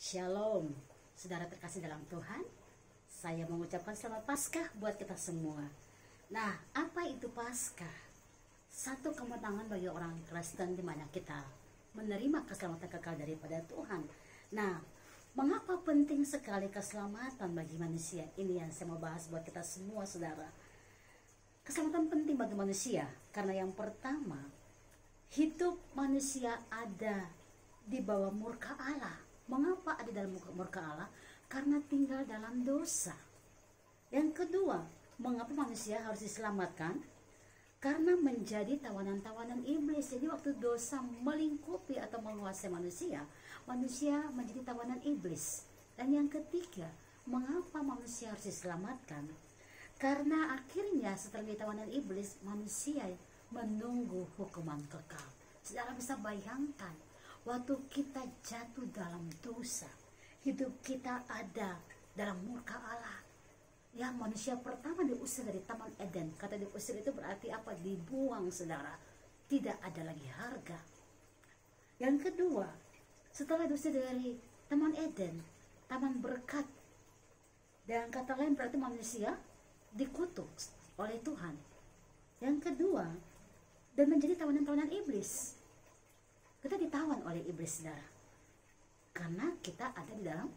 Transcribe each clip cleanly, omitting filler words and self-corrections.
Shalom, saudara terkasih dalam Tuhan. Saya mengucapkan selamat Paskah buat kita semua. Nah, apa itu Paskah? Satu kemenangan bagi orang Kristen di mana kita menerima keselamatan kekal daripada Tuhan. Nah, mengapa penting sekali keselamatan bagi manusia? Ini yang saya mau bahas buat kita semua, saudara. Keselamatan penting bagi manusia karena yang pertama, hidup manusia ada di bawah murka Allah. Mengapa ada dalam murka Allah? Karena tinggal dalam dosa. Yang kedua, mengapa manusia harus diselamatkan? Karena menjadi tawanan-tawanan iblis. Jadi waktu dosa melingkupi atau menguasai manusia, manusia menjadi tawanan iblis. Dan yang ketiga, mengapa manusia harus diselamatkan? Karena akhirnya setelah menjadi tawanan iblis, manusia menunggu hukuman kekal. Saudara bisa bayangkan, waktu kita jatuh dalam dosa, hidup kita ada dalam murka Allah. Ya, manusia pertama diusir dari Taman Eden. Kata diusir itu berarti apa? Dibuang, saudara. Tidak ada lagi harga. Yang kedua, setelah diusir dari Taman Eden, Taman Berkat, dengan kata lain berarti manusia dikutuk oleh Tuhan. Yang kedua, dan menjadi tawanan-tawanan iblis. Kita ditawan oleh iblis, saudara, karena kita ada di dalam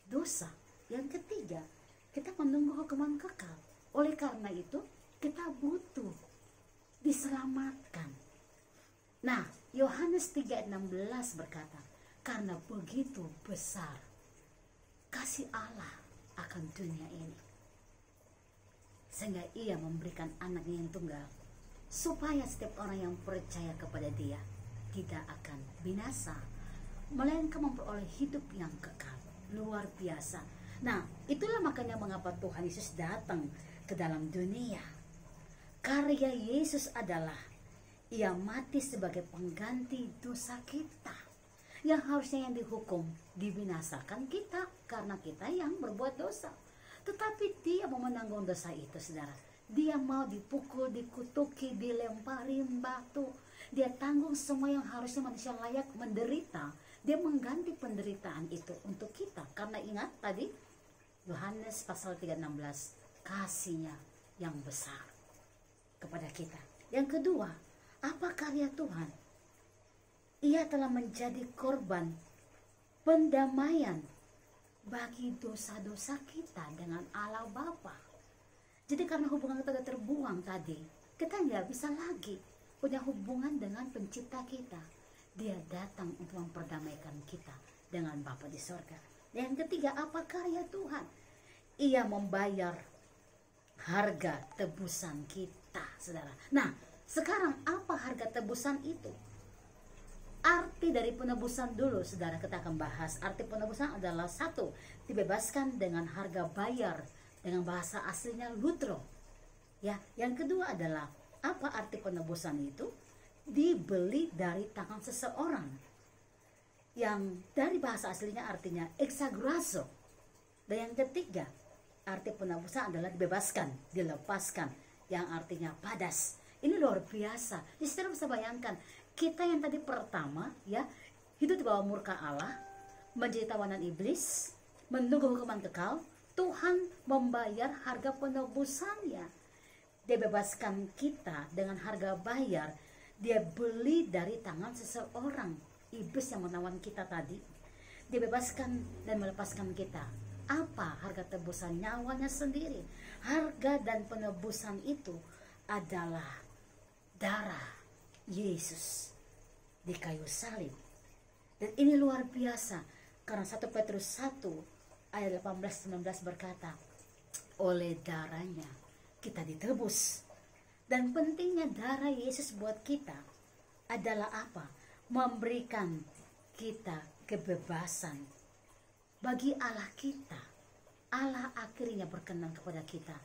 dosa. Yang ketiga, kita menunggu hukuman kekal. Oleh karena itu, kita butuh diselamatkan. Nah, Yohanes 3:16 berkata, karena begitu besar kasih Allah akan dunia ini, sehingga ia memberikan anaknya yang tunggal, supaya setiap orang yang percaya kepada dia tidak akan binasa, melainkan memperoleh hidup yang kekal. Luar biasa. Nah, itulah makanya mengapa Tuhan Yesus datang ke dalam dunia. Karya Yesus adalah ia mati sebagai pengganti dosa kita. Yang harusnya yang dihukum, dibinasakan kita karena kita yang berbuat dosa. Tetapi dia mau menanggung dosa itu, saudara. Dia mau dipukul, dikutuki, dilempari batu. Dia tanggung semua yang harusnya manusia layak menderita. Dia mengganti penderitaan itu untuk kita. Karena ingat tadi Yohanes pasal 3:16, kasihnya yang besar kepada kita. Yang kedua, apa karya Tuhan? Ia telah menjadi korban pendamaian bagi dosa-dosa kita dengan Allah Bapa. Jadi karena hubungan kita sudah terbuang tadi, kita nggak bisa lagi punya hubungan dengan pencipta kita. Dia datang untuk memperdamaikan kita dengan Bapa di sorga. Yang ketiga, apa karya Tuhan? Ia membayar harga tebusan kita, saudara. Nah, sekarang apa harga tebusan itu? Arti dari penebusan dulu, saudara, kita akan bahas. Arti penebusan adalah satu, dibebaskan dengan harga bayar. Dengan bahasa aslinya lutro. Ya, yang kedua adalah apa arti penebusan itu? Dibeli dari tangan seseorang. Yang dari bahasa aslinya artinya exagrazo. Dan yang ketiga, arti penebusan adalah dibebaskan, dilepaskan, yang artinya padas. Ini luar biasa. Jadi saudara bisa bayangkan, kita yang tadi pertama ya, hidup di bawah murka Allah, menjadi tawanan iblis, menunggu hukuman kekal. Tuhan membayar harga penebusannya. Dia bebaskan kita dengan harga bayar. Dia beli dari tangan seseorang, iblis yang menawan kita tadi. Dia bebaskan dan melepaskan kita. Apa harga tebusan? Nyawanya sendiri. Harga dan penebusan itu adalah darah Yesus di kayu salib. Dan ini luar biasa, karena 1 Petrus 1 ayat 18-19 berkata, oleh darahnya kita ditebus. Dan pentingnya darah Yesus buat kita adalah apa? Memberikan kita kebebasan. Bagi Allah kita, Allah akhirnya berkenan kepada kita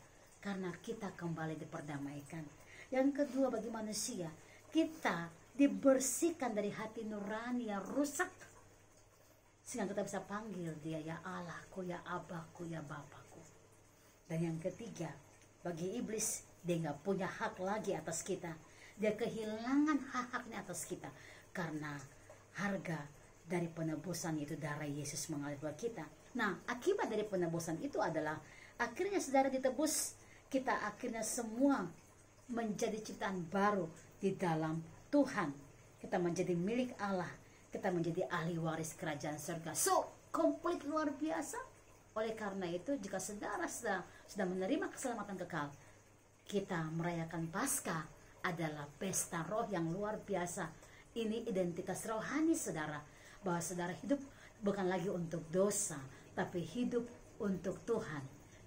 karena kita kembali diperdamaikan. Yang kedua, bagi manusia, kita dibersihkan dari hati nurani yang rusak, sehingga kita bisa panggil dia ya Allahku, ya Abaku, ya Bapakku. Dan yang ketiga, bagi iblis, dia nggak punya hak lagi atas kita. Dia kehilangan hak-haknya atas kita karena harga dari penebusan, itu darah Yesus mengalir buat kita. Nah, akibat dari penebusan itu adalah akhirnya saudara ditebus, kita akhirnya semua menjadi ciptaan baru di dalam Tuhan. Kita menjadi milik Allah, kita menjadi ahli waris kerajaan surga. So, komplit, luar biasa. Oleh karena itu, jika saudara sudah menerima keselamatan kekal, kita merayakan Paskah adalah pesta roh yang luar biasa. Ini identitas rohani saudara, bahwa saudara hidup bukan lagi untuk dosa, tapi hidup untuk Tuhan.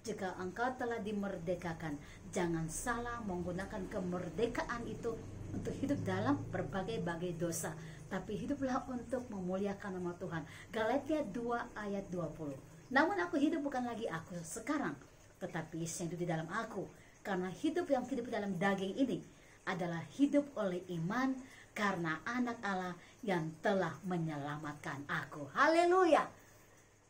Jika engkau telah dimerdekakan, jangan salah menggunakan kemerdekaan itu untuk hidup dalam berbagai-bagai dosa, tapi hiduplah untuk memuliakan nama Tuhan. Galatia 2 ayat 20. Namun aku hidup bukan lagi aku sekarang, tetapi Yesus yang hidup di dalam aku. Karena hidup yang hidup di dalam daging ini adalah hidup oleh iman karena anak Allah yang telah menyelamatkan aku. Haleluya.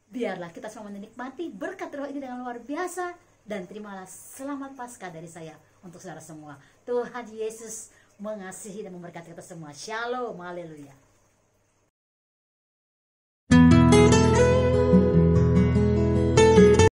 Biarlah kita semua menikmati berkat roh ini dengan luar biasa. Dan terimalah selamat Paskah dari saya untuk saudara semua. Tuhan Yesus mengasihi dan memberkati kita semua. Shalom. Haleluya.